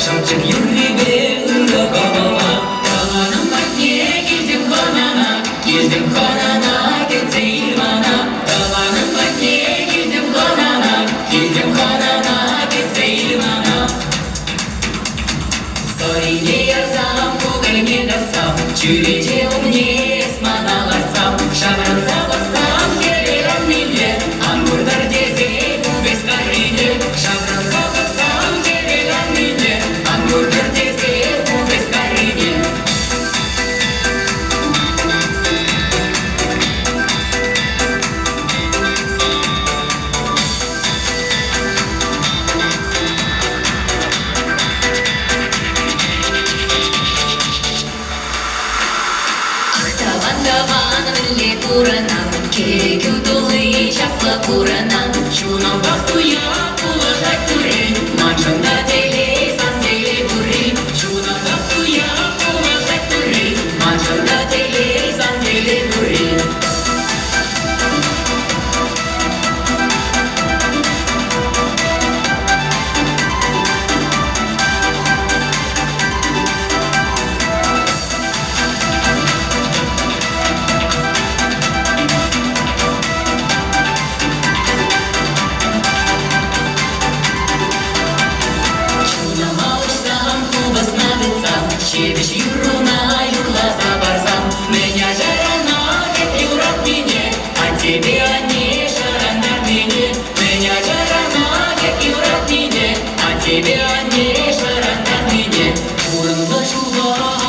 Шапчык юрребе үнгі қабала. Даланың бәтне келдім қанана, келдім қанана, кетсе илмана. Даланың бәтне келдім қанана, келдім қанана, кетсе илмана. Зорине язам, көңіліңе жазсам, жүрете умне сманаларсам. Шабранса бассам, келерам неге, аңғырдар дезе көбес қарине. Шабранса бассам, келерам неге, аңғырдар дезе көбес қарине. Ақтаван мілле буранан, керегі толы чаплы буранан. Шунау бақтуя құлажай түрен, маншанда теле, сан теле бүрен. Шунау бақтуя құлажай түрен, маншанда теле, сан теле бүрен. Шебеш юруна, юрласа барсам, меня жарана, деп юрат мене, а тебе они жарандар мене. Меня жарана, деп юрат мене, а тебе они жарандар мене. Урынды шуға